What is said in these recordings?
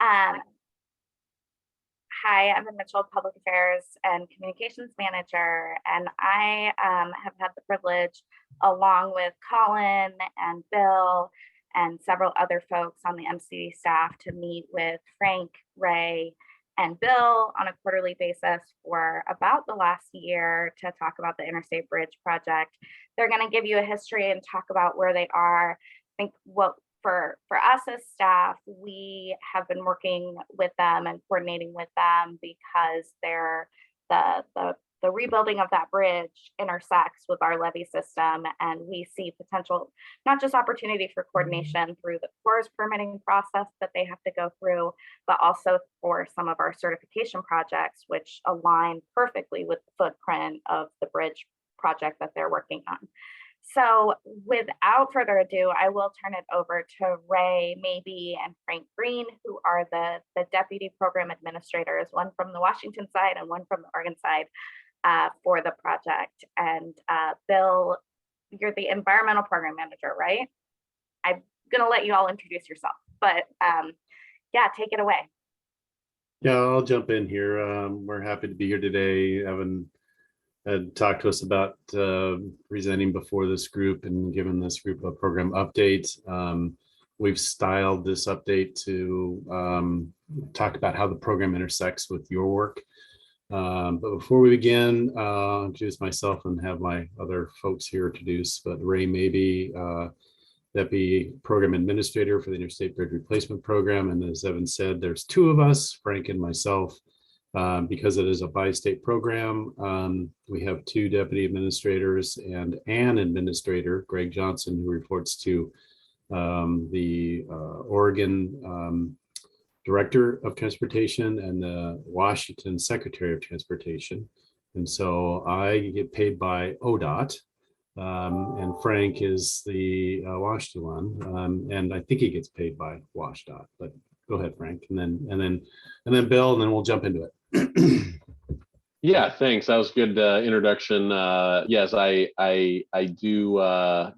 Um, Hi, I'm the Mitchell Public Affairs and Communications Manager, and I have had the privilege, along with Colin and Bill and several other folks on the MCD staff, to meet with Frank, Ray, and Bill on a quarterly basis for about the last year to talk about the Interstate Bridge project. They're going to give you a history and talk about where they are. I think what for us as staff, we have been working with them and coordinating with them because they're the rebuilding of that bridge intersects with our levee system, and we see potential, not just opportunity for coordination through the Corps permitting process that they have to go through, but also for some of our certification projects, which align perfectly with the footprint of the bridge project that they're working on. So without further ado, I will turn it over to Ray Mabey and Frank Green, who are the deputy program administrators, one from the Washington side and one from the Oregon side for the project. And Bill, you're the environmental program manager, right? I'm gonna let you all introduce yourself, but yeah, take it away. Yeah, I'll jump in here. We're happy to be here today. Evan had talked to us about presenting before this group and giving this group a program update. We've styled this update to talk about how the program intersects with your work. But before we begin, I'll introduce myself and have my other folks here introduce. But Ray Mabey, Deputy Program Administrator for the Interstate Bridge Replacement Program. And as Evan said, there's two of us, Frank and myself. Because it is a bi-state program, we have two deputy administrators and an administrator, Greg Johnson, who reports to the Oregon Director of Transportation and the Washington Secretary of Transportation. And so I get paid by ODOT, and Frank is the Washington one, and I think he gets paid by WashDOT. But go ahead, Frank, and then Bill, and then we'll jump into it. Yeah, thanks. That was a good introduction. Yes, I do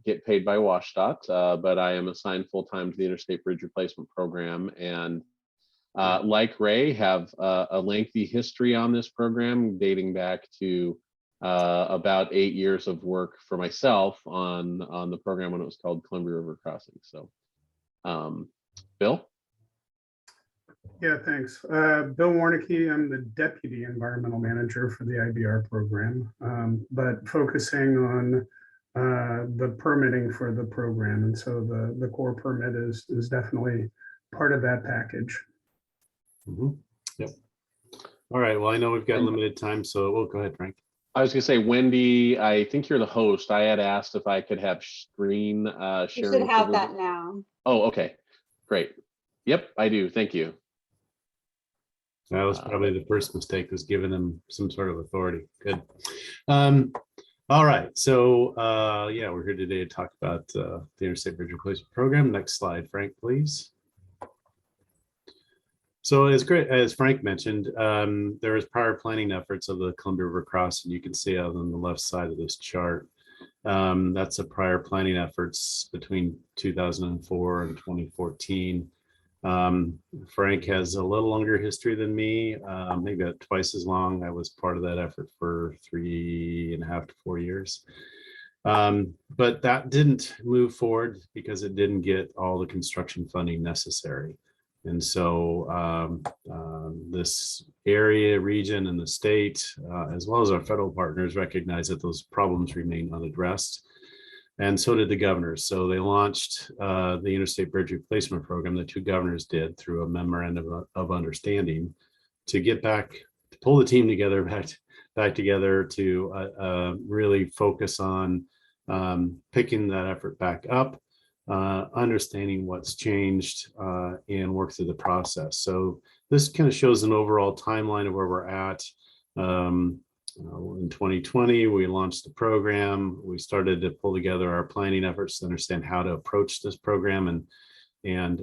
get paid by WashDOT, but I am assigned full-time to the Interstate Bridge Replacement Program, and like Ray, have a lengthy history on this program dating back to about 8 years of work for myself on the program when it was called Columbia River Crossing. So, Bill? Yeah, thanks. Bill Warncke, I'm the Deputy Environmental Manager for the IBR program, but focusing on the permitting for the program. And so the core permit is definitely part of that package. Mm-hmm. Yep. All right, well, I know we've got limited time, so we'll go ahead, Frank. I was gonna say, Wendy, I think you're the host. I had asked if I could have screen sharing. You should have that now. Oh, okay, great. Yep, I do, thank you. That was probably the first mistake, was giving them some sort of authority. Good. All right, so yeah, we're here today to talk about the Interstate Bridge Replacement Program. Next slide, Frank, please. So as Frank mentioned, there is prior planning efforts of the Columbia River Crossing. You can see out on the left side of this chart. That's a prior planning efforts between 2004 and 2014. Frank has a little longer history than me, maybe about twice as long. I was part of that effort for 3.5 to 4 years. But that didn't move forward because it didn't get all the construction funding necessary. And so this area, region, and the state, as well as our federal partners, recognize that those problems remain unaddressed. And so did the governors. So they launched the Interstate Bridge Replacement Program. The two governors did, through a memorandum of understanding, to get back, to pull the team together, back together to really focus on picking that effort back up, understanding what's changed, and work through the process. So this kind of shows an overall timeline of where we're at. In 2020, we launched the program. We started to pull together our planning efforts to understand how to approach this program and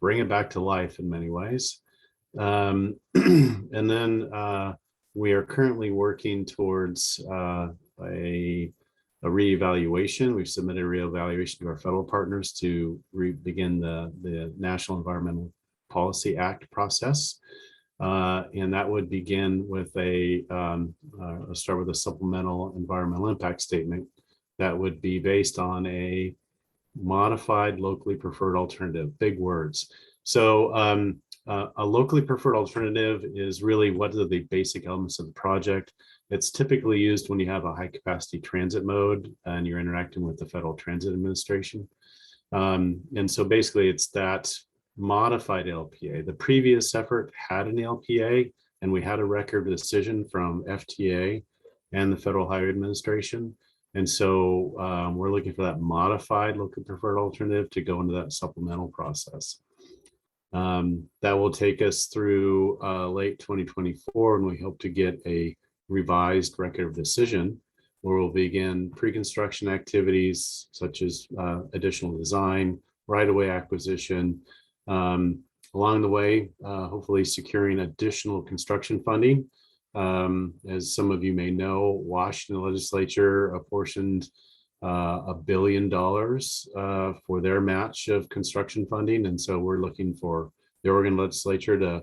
bring it back to life in many ways. And then we are currently working towards a a reevaluation. We've submitted a reevaluation to our federal partners to begin the National Environmental Policy Act process. And that would begin with start with a supplemental environmental impact statement that would be based on a modified locally preferred alternative, big words. So a locally preferred alternative is really what are the basic elements of the project. It's typically used when you have a high capacity transit mode and you're interacting with the Federal Transit Administration. And so basically it's that modified LPA. The previous effort had an LPA and we had a record decision from FTA and the Federal Highway Administration. And so we're looking for that modified locally preferred alternative to go into that supplemental process. That will take us through late 2024, and we hope to get a revised record of decision where we'll begin pre-construction activities such as additional design, right-of-way acquisition, along the way, hopefully securing additional construction funding. As some of you may know, Washington legislature apportioned $1 billion for their match of construction funding. And so we're looking for the Oregon legislature to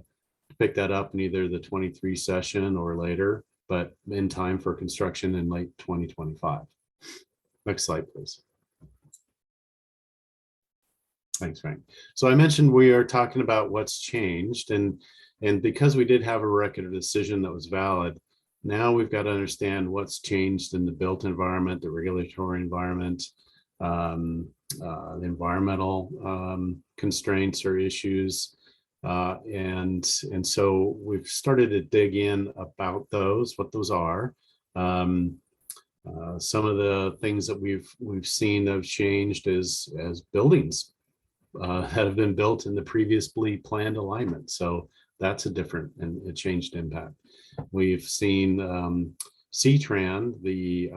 pick that up in either the 23 session or later, but in time for construction in late 2025. Next slide, please. Thanks, Frank. So I mentioned we are talking about what's changed, and because we did have a record of decision that was valid, now we've got to understand what's changed in the built environment, the regulatory environment, the environmental constraints or issues. And so we've started to dig in about those, what those are. Some of the things that we've seen have changed as buildings that have been built in the previously planned alignment. So that's a different and a changed impact. We've seen CTRAN, the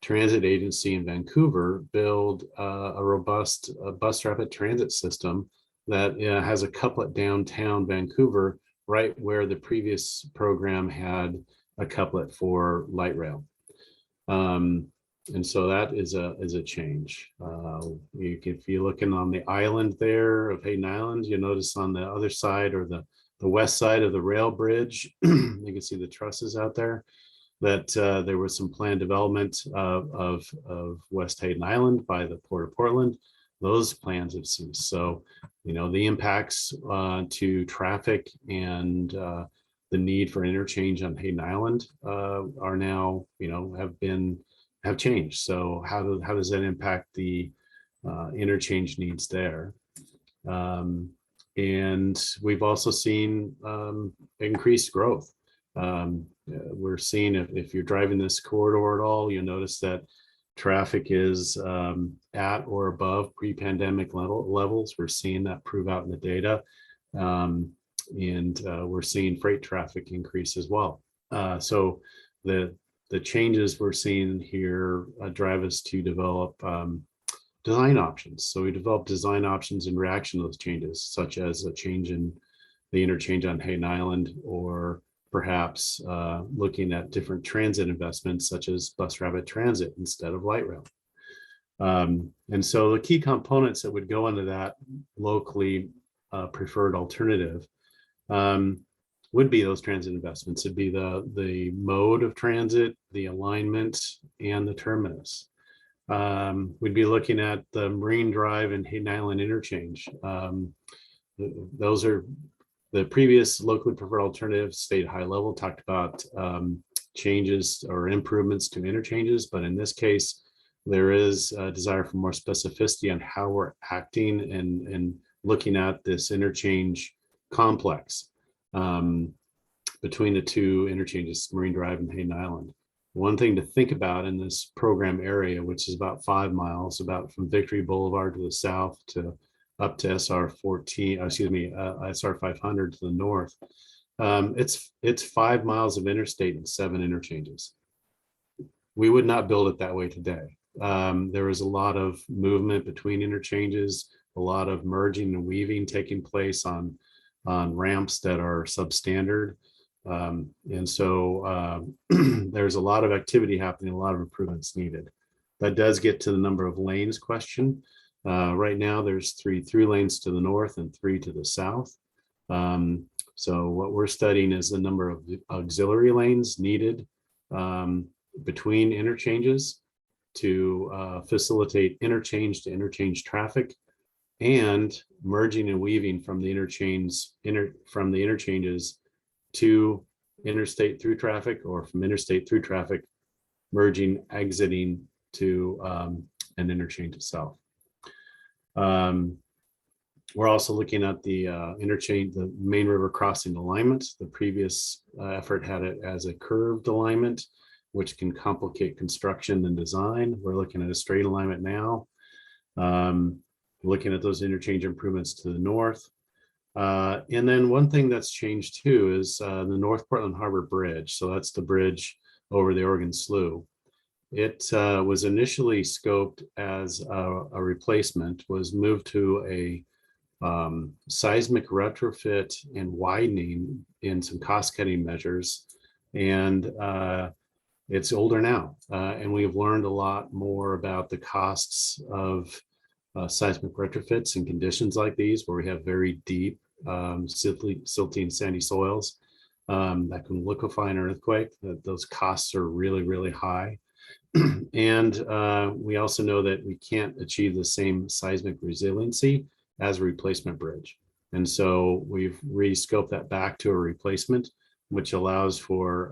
transit agency in Vancouver, build a robust bus rapid transit system that has a couplet downtown Vancouver, right where the previous program had a couplet for light rail. And so that is a change. If you're looking on the island there of Hayden Island, you'll notice on the other side or the west side of the rail bridge, you can see the trusses out there, that there was some planned development of West Hayden Island by the Port of Portland. Those plans have ceased. So, the impacts to traffic and the need for interchange on Hayden Island are now, have changed. So how does that impact the interchange needs there? And we've also seen increased growth. We're seeing if you're driving this corridor at all, you'll notice that traffic is at or above pre-pandemic levels. We're seeing that prove out in the data. And we're seeing freight traffic increase as well. So the changes we're seeing here drive us to develop design options. So we develop design options in reaction to those changes, such as a change in the interchange on Hayden Island, or perhaps looking at different transit investments, such as bus rapid transit instead of light rail. And so the key components that would go into that locally preferred alternative would be those transit investments. It'd be the mode of transit, the alignment, and the terminus. We'd be looking at the Marine Drive and Hayden Island interchange. Those are the previous locally preferred alternatives. Stayed high level, talked about changes or improvements to interchanges, but in this case, there is a desire for more specificity on how we're acting and looking at this interchange complex between the two interchanges, Marine Drive and Hayden Island. One thing to think about in this program area, which is about 5 miles, about from Victory Boulevard to the south to up to SR 500 to the north. It's 5 miles of interstate and 7 interchanges. We would not build it that way today. There is a lot of movement between interchanges, a lot of merging and weaving taking place on ramps that are substandard. And so there's a lot of activity happening, a lot of improvements needed. That does get to the number of lanes question. Right now, there's three through lanes to the north and 3 to the south. So what we're studying is the number of auxiliary lanes needed between interchanges to facilitate interchange to interchange traffic, and merging and weaving from the interchanges to interstate through traffic, or from interstate through traffic, merging, exiting to an interchange itself. We're also looking at the interchange, the main river crossing alignment. The previous effort had it as a curved alignment, which can complicate construction and design. We're looking at a straight alignment now. Looking at those interchange improvements to the north. And then one thing that's changed too is the North Portland Harbor Bridge. So that's the bridge over the Oregon Slough. It was initially scoped as a replacement, was moved to a seismic retrofit and widening in some cost-cutting measures. And it's older now. And we've learned a lot more about the costs of seismic retrofits in conditions like these, where we have very deep silty and sandy soils that can liquefy an earthquake. Those costs are really, really high. And we also know that we can't achieve the same seismic resiliency as a replacement bridge. And so we've re-scoped that back to a replacement, which allows for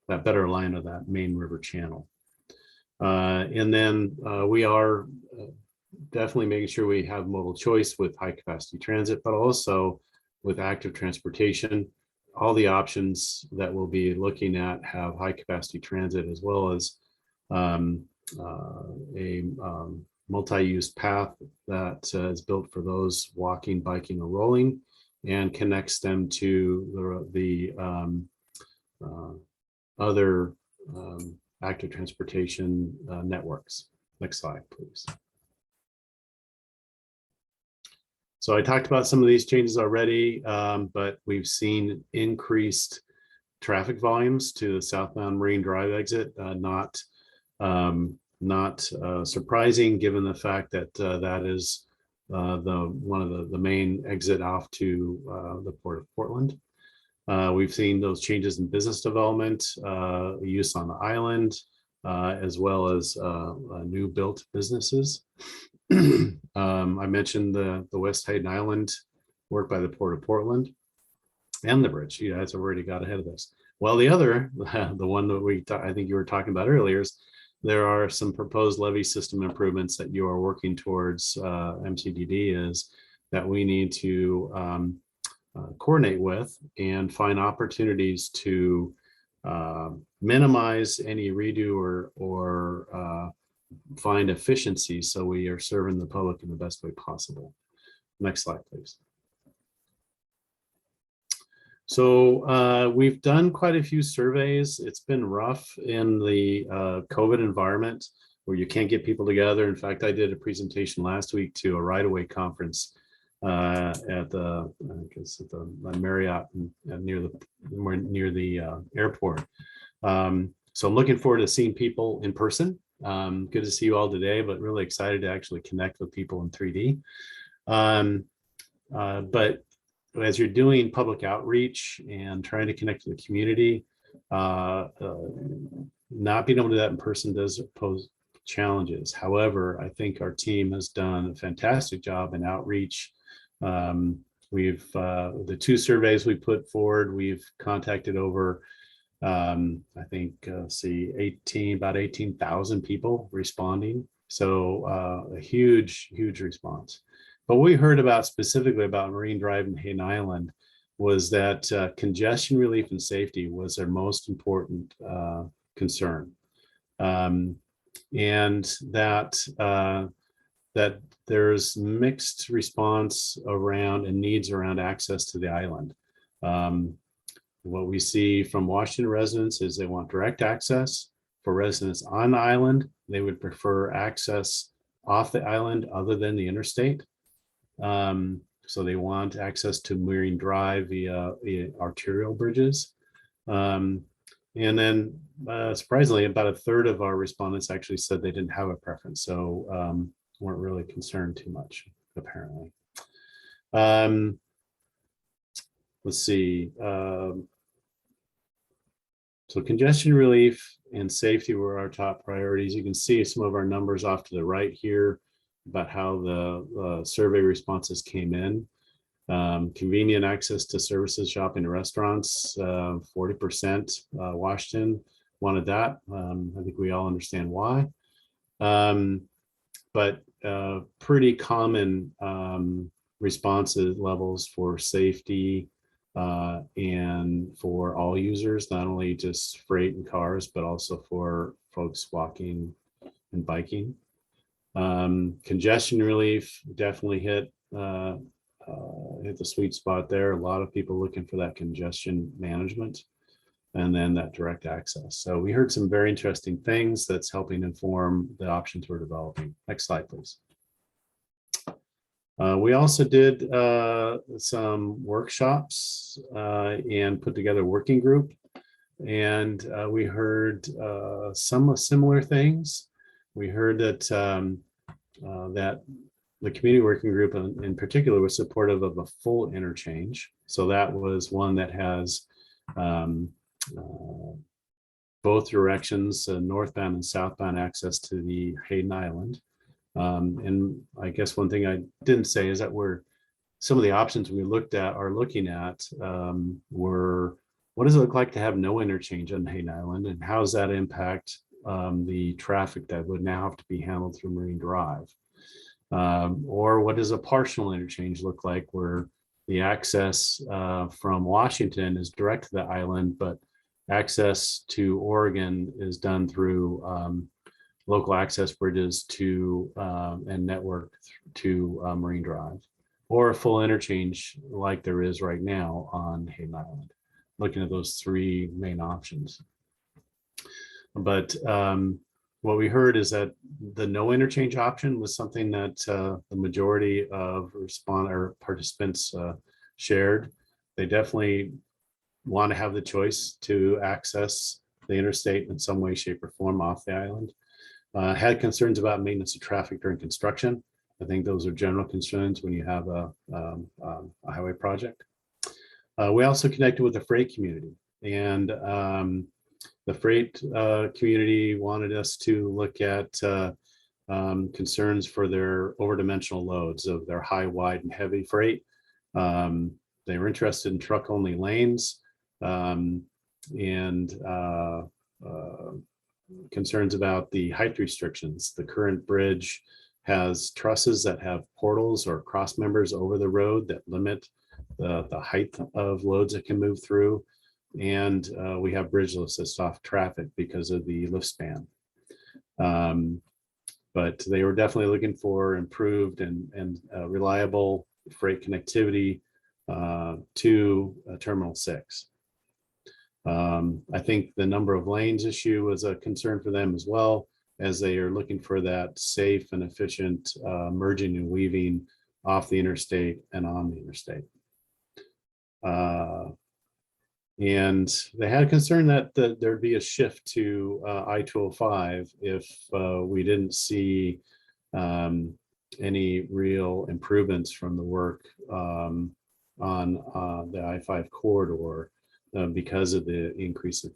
that better line of that main river channel. And then we are definitely making sure we have modal choice with high capacity transit, but also with active transportation. All the options that we'll be looking at have high capacity transit, as well as a multi-use path that is built for those walking, biking, or rolling, and connects them to the other active transportation networks. Next slide, please. So I talked about some of these changes already, but we've seen increased traffic volumes to the southbound Marine Drive exit. Not surprising, given the fact that that is one of the main exit off to the Port of Portland. We've seen those changes in business development, use on the island, as well as new built businesses. I mentioned the West Hayden Island work by the Port of Portland and the bridge. You guys have already got ahead of this. Well, the other, the one that I think you were talking about earlier, is there are some proposed levee system improvements that you are working towards. MCDD is that we need to coordinate with and find opportunities to minimize any redo or find efficiencies, so we are serving the public in the best way possible. Next slide, please. So we've done quite a few surveys. It's been rough in the COVID environment where you can't get people together. In fact, I did a presentation last week to a right-of-way conference at the Marriott near the airport. So I'm looking forward to seeing people in person. Good to see you all today, but really excited to actually connect with people in 3D. But as you're doing public outreach and trying to connect to the community, not being able to do that in person does pose challenges. However, I think our team has done a fantastic job in outreach. We've the 2 surveys we put forward, we've contacted over I think about 18,000 people responding. So a huge response. But what we heard about specifically about Marine Drive and Hayden Island was that congestion relief and safety was their most important concern. And that there's mixed response around and needs around access to the island. What we see from Washington residents is they want direct access. For residents on the island, they would prefer access off the island other than the interstate. So they want access to Marine Drive via arterial bridges. And then surprisingly, about a third of our respondents actually said they didn't have a preference. So weren't really concerned too much, apparently. Let's see. So congestion relief and safety were our top priorities. You can see some of our numbers off to the right here about how the survey responses came in. Convenient access to services, shopping, and restaurants, 40%. Washington wanted that. I think we all understand why. But pretty common responses levels for safety and for all users, not only just freight and cars, but also for folks walking and biking. Congestion relief definitely hit the sweet spot there. A lot of people looking for that congestion management and then that direct access. So we heard some very interesting things that's helping inform the options we're developing. Next slide, please. We also did some workshops and put together a working group. And we heard some similar things. We heard that that the community working group in particular was supportive of a full interchange. So that was one that has both directions, northbound and southbound access to the Hayden Island. And I guess one thing I didn't say is that some of the options we looked at are looking at were, what does it look like to have no interchange on Hayden Island, and how does that impact the traffic that would now have to be handled through Marine Drive? Or what does a partial interchange look like, where the access from Washington is direct to the island, but access to Oregon is done through local access bridges to and network to Marine Drive, or a full interchange like there is right now on Hayden Island. Looking at those three main options. But what we heard is that the no interchange option was something that the majority of participants shared. They definitely want to have the choice to access the interstate in some way, shape, or form off the island. Had concerns about maintenance of traffic during construction. I think those are general concerns when you have a highway project. We also connected with the freight community, and the freight community wanted us to look at concerns for their overdimensional loads of their high, wide, and heavy freight. They were interested in truck-only lanes and concerns about the height restrictions. The current bridge has trusses that have portals or cross members over the road that limit the height of loads that can move through. And we have bridge lifts that stop traffic because of the lift span. But they were definitely looking for improved and reliable freight connectivity to Terminal 6. I think the number of lanes issue was a concern for them as well, as they are looking for that safe and efficient merging and weaving off the interstate and on the interstate. And they had a concern that there'd be a shift to I-205 if we didn't see any real improvements from the work on the I-5 corridor because of the increase in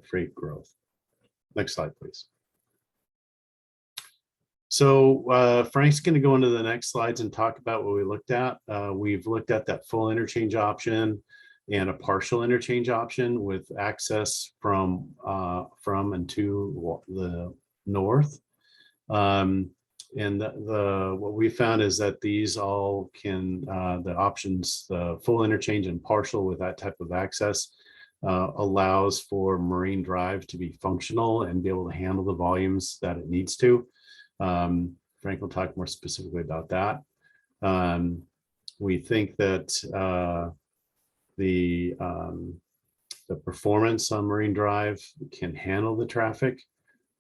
freight growth. Next slide, please. So Frank's going to go into the next slides and talk about what we looked at. We've looked at that full interchange option and a partial interchange option with access from and to the north. And what we found is that these all can, the options, the full interchange and partial with that type of access allows for Marine Drive to be functional and be able to handle the volumes that it needs to. Frank will talk more specifically about that. We think that the performance on Marine Drive can handle the traffic.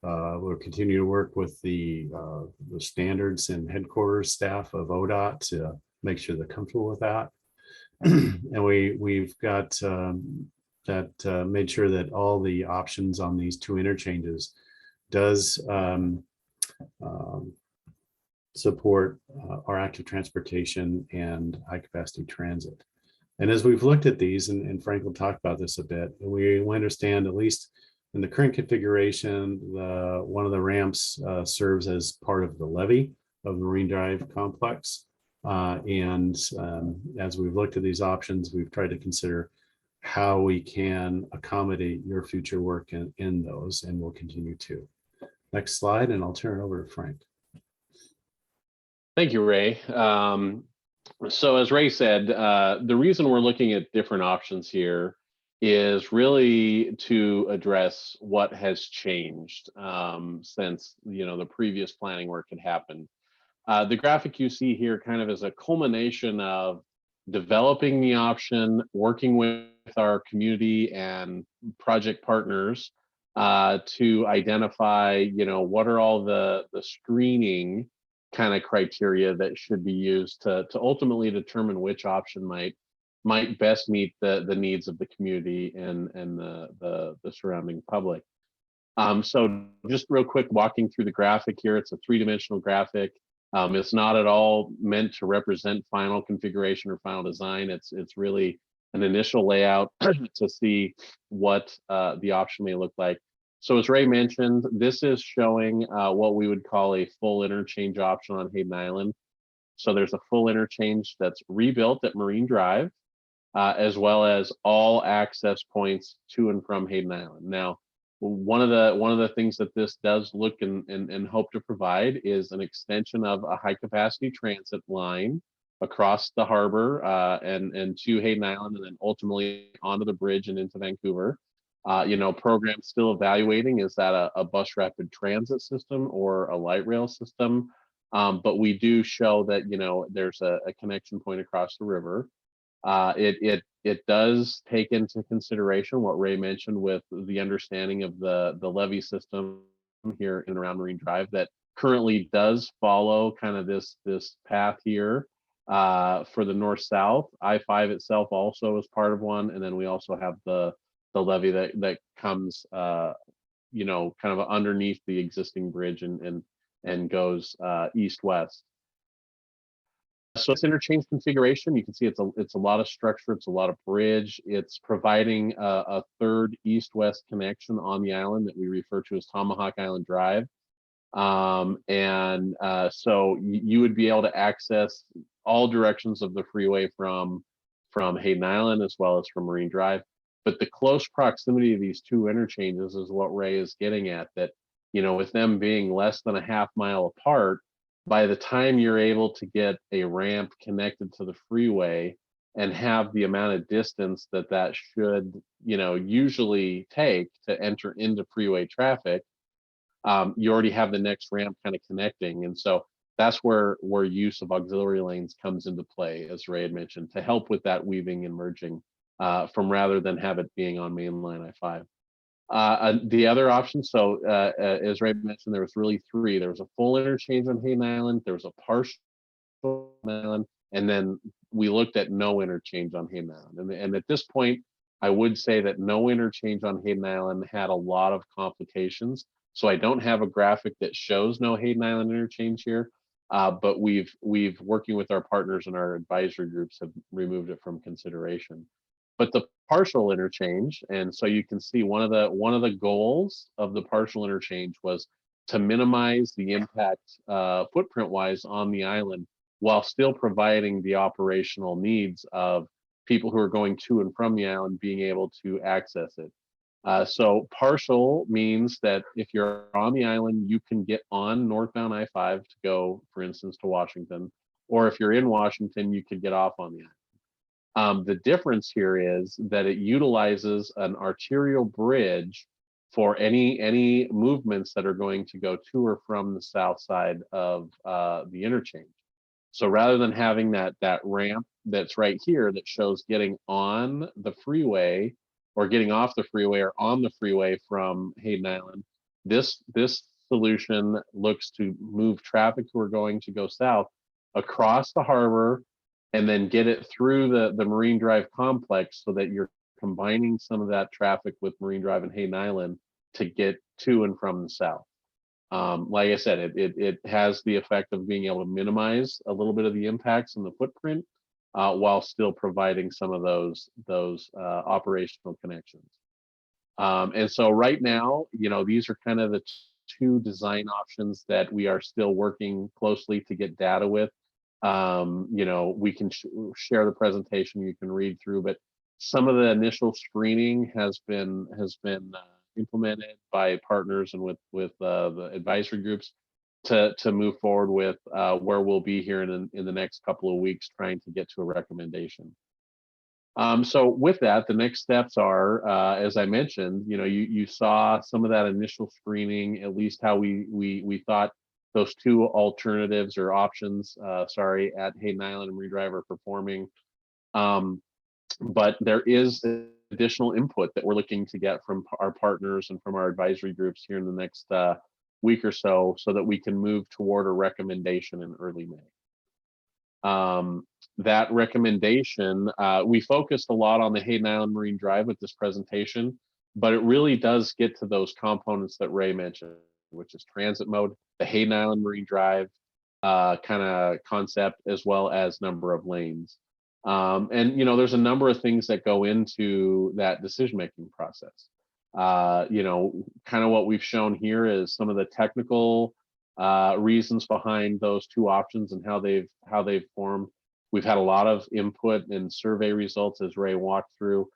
We'll continue to work with the standards and headquarters staff of ODOT make sure they're comfortable with that. And we've got made sure that all the options on these two interchanges does support our active transportation and high capacity transit. And as we've looked at these, and Frank will talk about this a bit, we understand, at least in the current configuration, one of the ramps serves as part of the levee of the Marine Drive complex. As we've looked at these options, we've tried to consider how we can accommodate your future work in those, and we'll continue to. Next slide, and I'll turn it over to Frank. Thank you, Ray. So as Ray said, the reason we're looking at different options here is really to address what has changed since the previous planning work had happened. The graphic you see here kind of is a culmination of developing the option, working with our community and project partners to identify, what are all the screening kind of criteria that should be used to ultimately determine which option might best meet the needs of the community and the surrounding public. So just real quick, walking through the graphic here, it's a three-dimensional graphic. It's not at all meant to represent final configuration or final design. It's really an initial layout to see what the option may look like. So as Ray mentioned, this is showing what we would call a full interchange option on Hayden Island. So there's a full interchange that's rebuilt at Marine Drive, as well as all access points to and from Hayden Island. Now, one of the things that this does look and hope to provide is an extension of a high capacity transit line across the harbor and to Hayden Island, and then ultimately onto the bridge and into Vancouver. Program still evaluating, is that a bus rapid transit system or a light rail system? But we do show that there's a connection point across the river. It does take into consideration what Ray mentioned with the understanding of the levee system here in and around Marine Drive that currently does follow kind of this path here for the north-south. I-5 itself also is part of one, and then we also have the levee that comes kind of underneath the existing bridge and goes east-west. So it's interchange configuration. You can see it's a lot of structure, it's a lot of bridge. It's providing a third east-west connection on the island that we refer to as Tomahawk Island Drive. So you would be able to access all directions of the freeway from Hayden Island as well as from Marine Drive. But the close proximity of these two interchanges is what Ray is getting at, that with them being less than a half mile apart, by the time you're able to get a ramp connected to the freeway and have the amount of distance that should, usually take to enter into freeway traffic, you already have the next ramp kind of connecting. And so that's where use of auxiliary lanes comes into play, as Ray had mentioned, to help with that weaving and merging from rather than have it being on mainline I-5. The other option, so as Ray mentioned, there was really three. There was a full interchange on Hayden Island, there was a partial island, and then we looked at no interchange on Hayden Island. And at this point, I would say that no interchange on Hayden Island had a lot of complications. So I don't have a graphic that shows no Hayden Island interchange here, but we've working with our partners and our advisory groups have removed it from consideration. But the partial interchange, and so you can see one of the goals of the partial interchange was to minimize the impact footprint wise on the island while still providing the operational needs of people who are going to and from the island being able to access it. So partial means that if you're on the island, you can get on northbound I-5 to go, for instance, to Washington, or if you're in Washington, you could get off on the island. The difference here is that it utilizes an arterial bridge for any movements that are going to go to or from the south side of the interchange. So rather than having that ramp that's right here that shows getting on the freeway or getting off the freeway or on the freeway from Hayden Island, this solution looks to move traffic who are going to go south across the harbor and then get it through the Marine Drive complex so that you're combining some of that traffic with Marine Drive and Hayden Island to get to and from the south. Like I said, it has the effect of being able to minimize a little bit of the impacts in the footprint while still providing some of those operational connections. And so right now, these are kind of the two design options that we are still working closely to get data with. We can share the presentation, you can read through, but some of the initial screening has been implemented by partners and with the advisory groups to move forward with where we'll be here in the next couple of weeks, trying to get to a recommendation. So with that, the next steps are, as I mentioned, you saw some of that initial screening, at least how we thought those two alternatives or options, at Hayden Island and Marine Drive are performing. But there is additional input that we're looking to get from our partners and from our advisory groups here in the next week or so that we can move toward a recommendation in early May. That recommendation, we focused a lot on the Hayden Island Marine Drive with this presentation, but it really does get to those components that Ray mentioned, which is transit mode, the Hayden Island Marine Drive kind of concept, as well as number of lanes. And there's a number of things that go into that decision-making process. Kind of what we've shown here is some of the technical reasons behind those two options and how they've formed. We've had a lot of input and survey results, as Ray walked through.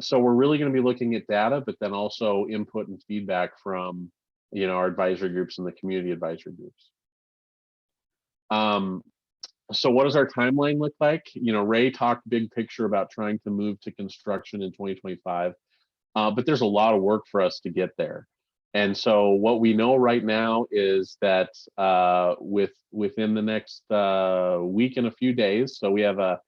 So we're really going to be looking at data, but then also input and feedback from our advisory groups and the community advisory groups. So what does our timeline look like? Ray talked big picture about trying to move to construction in 2025, but there's a lot of work for us to get there. And so what we know right now is that within the next week and a few days, so we have an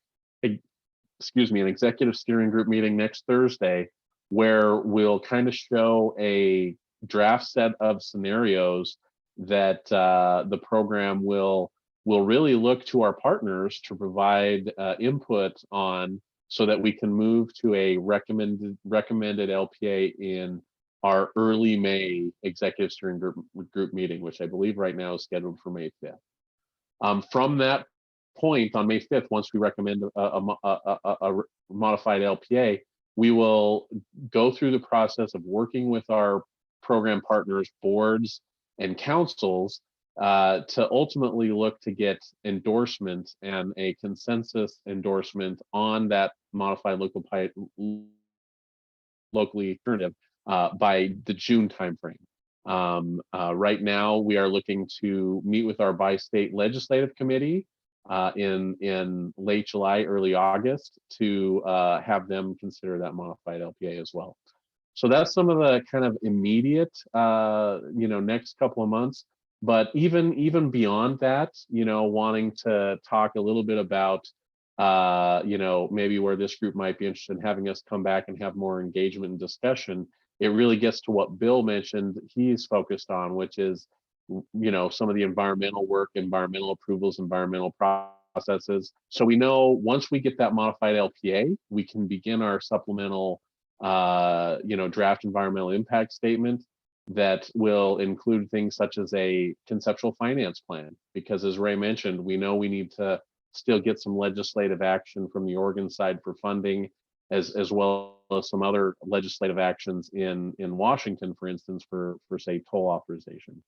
executive steering group meeting next Thursday, where we'll kind of show a draft set of scenarios that the program will really look to our partners to provide input on, so that we can move to a recommended LPA in our early May executive steering group meeting, which I believe right now is scheduled for May 5th. From that point on May 5th, once we recommend a modified LPA, we will go through the process of working with our program partners, boards, and councils to ultimately look to get endorsement and a consensus endorsement on that modified locally alternative by the June timeframe. Right now, we are looking to meet with our bi-state legislative committee in late July, early August, to have them consider that modified LPA as well. So that's some of the kind of immediate, next couple of months. But even beyond that, wanting to talk a little bit about, maybe where this group might be interested in having us come back and have more engagement and discussion, it really gets to what Bill mentioned he's focused on, which is, some of the environmental work, environmental approvals, environmental processes. So we know once we get that modified LPA, we can begin our supplemental, draft environmental impact statement that will include things such as a conceptual finance plan, because as Ray mentioned, we know we need to still get some legislative action from the Oregon side for funding, as well as some other legislative actions in Washington, for instance, for say toll authorization.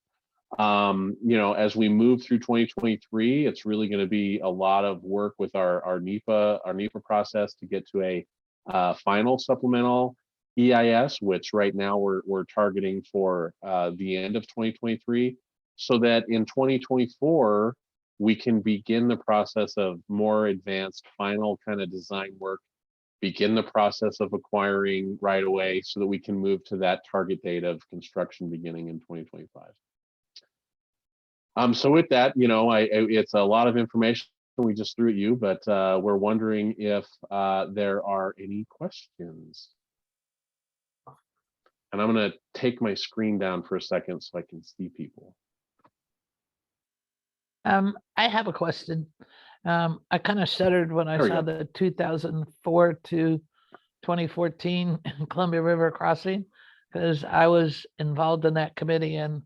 As we move through 2023, it's really going to be a lot of work with our NEPA process to get to a final supplemental EIS, which right now we're targeting for the end of 2023, so that in 2024 we can begin the process of more advanced final kind of design work, begin the process of acquiring right away, so that we can move to that target date of construction beginning in 2025. So with that, it's a lot of information we just threw at you, but we're wondering if there are any questions. And I'm going to take my screen down for a second so I can see people. I have a question. I kind of shuddered when I There we saw go. the 2004 to 2014 Columbia River crossing, because I was involved in that committee, and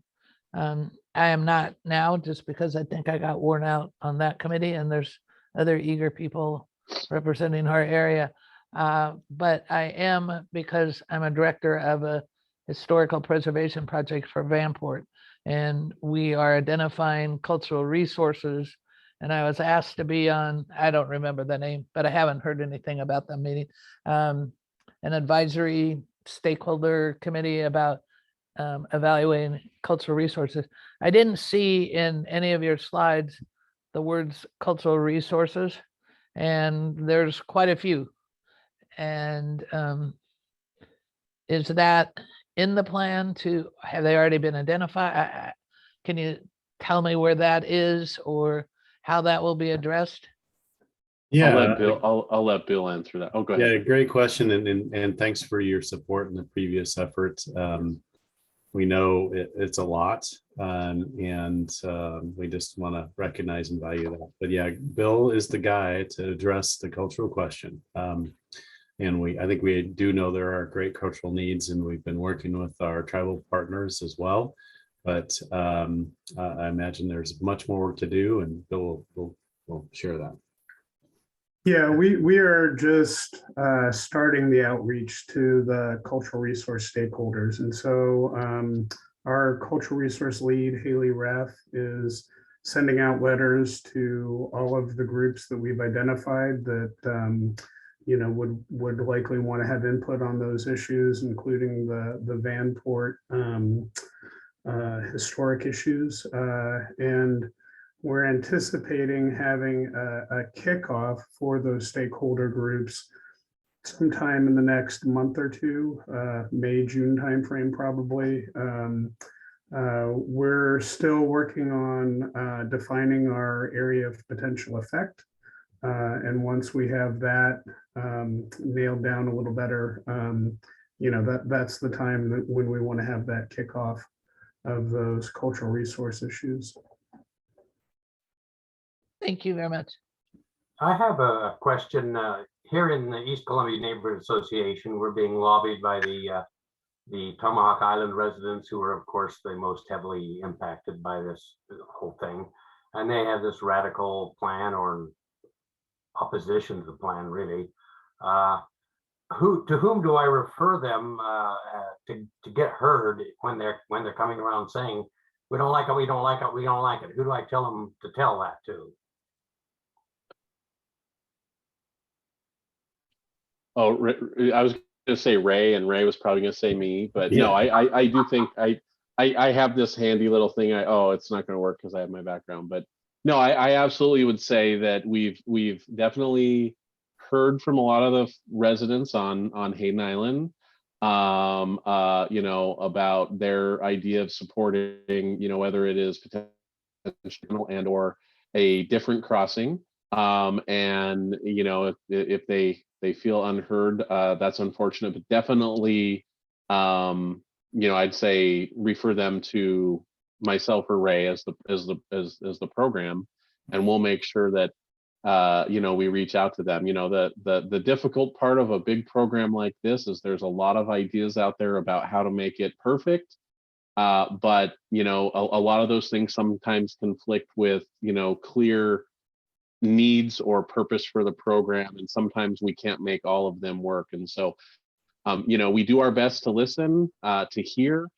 I am not now, just because I think I got worn out on that committee, and there's other eager people representing our area. But I am, because I'm a director of a historical preservation project for Vanport, and we are identifying cultural resources. And I was asked to be on, I don't remember the name, but I haven't heard anything about the meeting, an advisory stakeholder committee about evaluating cultural resources. I didn't see in any of your slides the words cultural resources, and there's quite a few. And is that in the plan to, have they already been identified? Can you tell me where that is or how that will be addressed? Yeah, I'll let Bill answer that. Oh, go ahead. yeah, great question, and thanks for your support in the previous effort. We know it's a lot, and we just want to recognize and value that. But yeah, Bill is the guy to address the cultural question. And I think we do know there are great cultural needs, and we've been working with our tribal partners as well. But I imagine there's much more work to do, and Bill will share that. Yeah, we are just starting the outreach to the cultural resource stakeholders. And so our cultural resource lead, Haley Raff, is sending out letters to all of the groups that we've identified that would likely want to have input on those issues, including the Vanport historic issues. And we're anticipating having a kickoff for those stakeholder groups sometime in the next month or two, May, June timeframe probably. We're still working on defining our area of potential effect. And once we have that nailed down a little better, that's the time when we want to have that kickoff of those cultural resource issues. Thank you very much. I have a question. Here in the East Columbia Neighborhood Association, we're being lobbied by the Tomahawk Island residents, who are, of course, the most heavily impacted by this whole thing. And they have this radical plan, or opposition to the plan, really. To whom do I refer them to get heard when they're coming around saying, we don't like it, we don't like it, we don't like it? Who do I tell them to tell that to? Oh, I was going to say Ray, and Ray was probably going to say me, but Yeah. no, I do think I have this handy little thing. It's not going to work because I have my background, but no, I absolutely would say that we've definitely heard from a lot of the residents on Hayden Island, about their idea of supporting, whether it is potential and or a different crossing. And if they feel unheard, that's unfortunate, but definitely, I'd say refer them to myself or Ray as the program, and we'll make sure that we reach out to them. The difficult part of a big program like this is there's a lot of ideas out there about how to make it perfect. But a lot of those things sometimes conflict with clear needs or purpose for the program, and sometimes we can't make all of them work. And so we do our best to listen, to hear.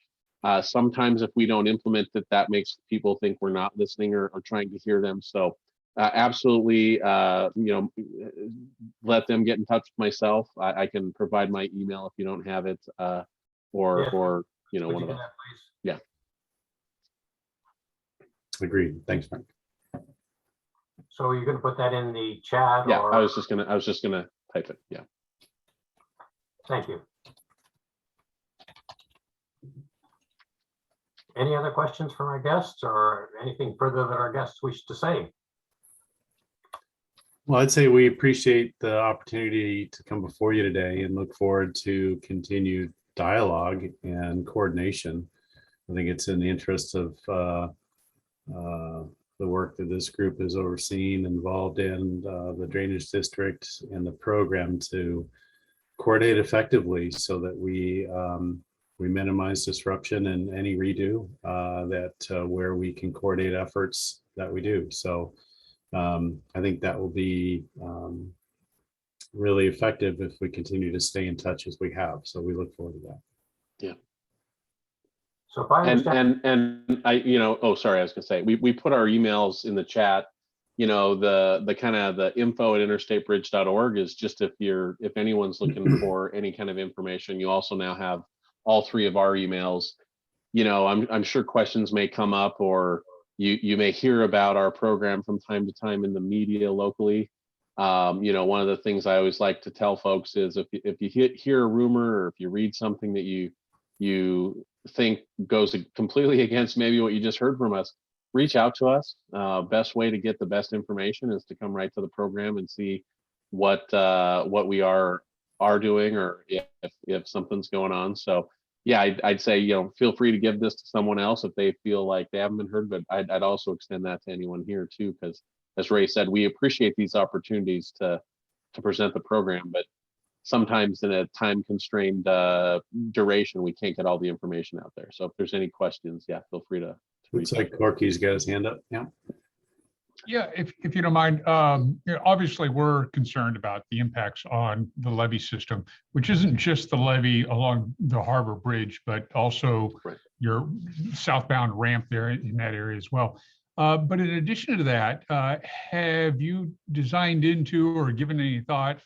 Sometimes if we don't implement that makes people think we're not listening or trying to hear them. So absolutely, let them get in touch with myself. I can provide my email if you don't have it, or one of us. Yeah. Agreed. Thanks, Frank. So you're going to put that in the chat? Yeah, or... I was just gonna type it. Yeah. Thank you. Any other questions from our guests, or anything further that our guests wish to say? Well, I'd say we appreciate the opportunity to come before you today and look forward to continued dialogue and coordination. I think it's in the interest of the work that this group is overseeing, involved in the drainage district and the program to coordinate effectively so that we minimize disruption and any redo where we can coordinate efforts that we do. So I think that will be really effective if we continue to stay in touch as we have. So we look forward to that. Yeah. So if I understand, And I, oh, sorry, I was gonna say, we put our emails in the chat. The kind of the info@interstatebridge.org is just if anyone's looking for any kind of information. You also now have all three of our emails. I'm sure questions may come up, or you may hear about our program from time to time in the media locally. One of the things I always like to tell folks is if you hear a rumor, or if you read something that you think goes completely against maybe what you just heard from us, reach out to us. Best way to get the best information is to come right to the program and see what we are doing, or if something's going on. So yeah, I'd say, feel free to give this to someone else if they feel like they haven't been heard, but I'd also extend that to anyone here too, because as Ray said, we appreciate these opportunities to present the program, but sometimes in a time constrained duration, we can't get all the information out there. So if there's any questions, yeah, feel free to Looks like Corky's got his hand up. Yeah. Yeah, if you don't mind, obviously we're concerned about the impacts on the levee system, which isn't just the levee along the Harbor Bridge, but also your southbound ramp there in that area as well. But in addition to that, have you designed into or given any thought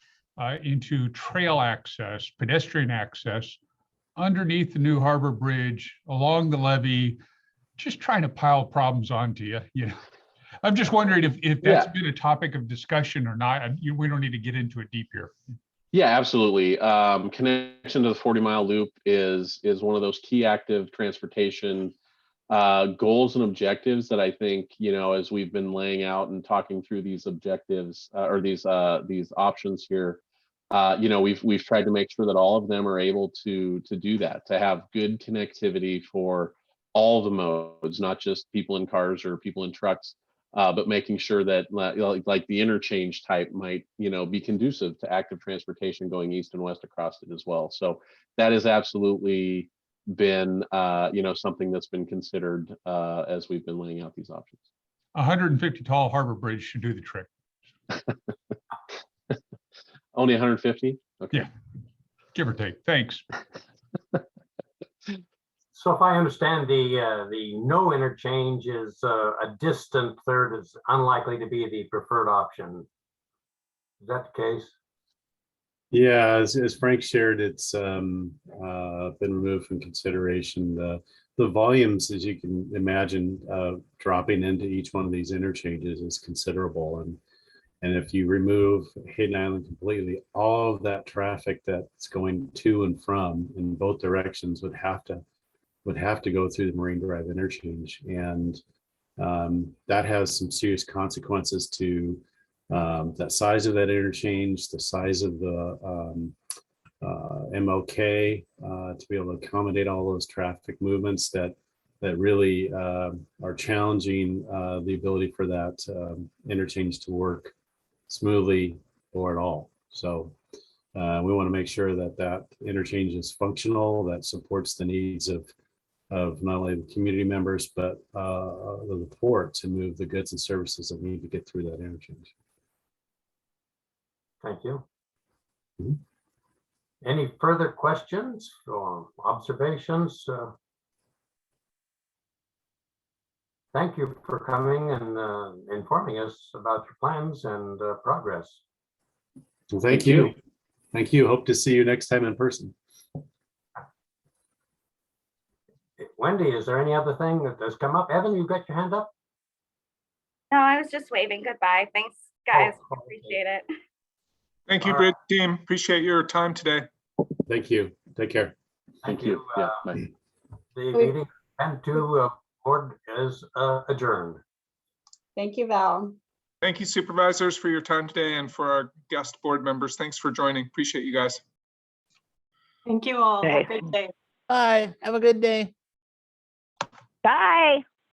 into trail access, pedestrian access underneath the new Harbor Bridge, along the levee, just trying to pile problems onto you? I'm just wondering if that's been a topic of discussion or not. We don't need to get into it deep here. Yeah, absolutely. Connection to the 40-mile loop is one of those key active transportation goals and objectives that I think, as we've been laying out and talking through these objectives or these options here, we've tried to make sure that all of them are able to do that, to have good connectivity for all the modes, not just people in cars or people in trucks, but making sure that like the interchange type might, be conducive to active transportation going east and west across it as well. So that has absolutely been, something that's been considered as we've been laying out these options. 150 tall Harbor Bridge should do the trick. Only 150? Okay. Yeah, give or take. Thanks. so if I understand, the no interchange is a distant third, is unlikely to be the preferred option. Is that the case? Yeah, as Frank shared, it's been removed from consideration. The volumes, as you can imagine, dropping into each one of these interchanges is considerable. And if you remove Hayden Island completely, all of that traffic that's going to and from in both directions would have to go through the Marine Drive interchange. And that has some serious consequences to that size of that interchange, the size of the MOK, to be able to accommodate all those traffic movements that really are challenging the ability for that interchange to work smoothly or at all. So we want to make sure that interchange is functional, that supports the needs of not only the community members, but the port to move the goods and services that need to get through that interchange. Thank you. Any further questions or observations? Thank you for coming and informing us about your plans and progress. Well, thank you. Thank you. Hope to see you next time in person. Wendy, is there any other thing that has come up? Evan, you got your hand up? No, I was just waving goodbye. Thanks, guys. Appreciate it. Thank you, Bridge team. Appreciate your time today. Thank you. Take care. Thank you. Yeah, bye. The meeting PEN2 board is adjourned. Thank you, Val. Thank you, supervisors, for your time today, and for our guest board members. Thanks for joining. Appreciate you guys. Thank you all. Have a good day. Bye. Have a good day. Bye.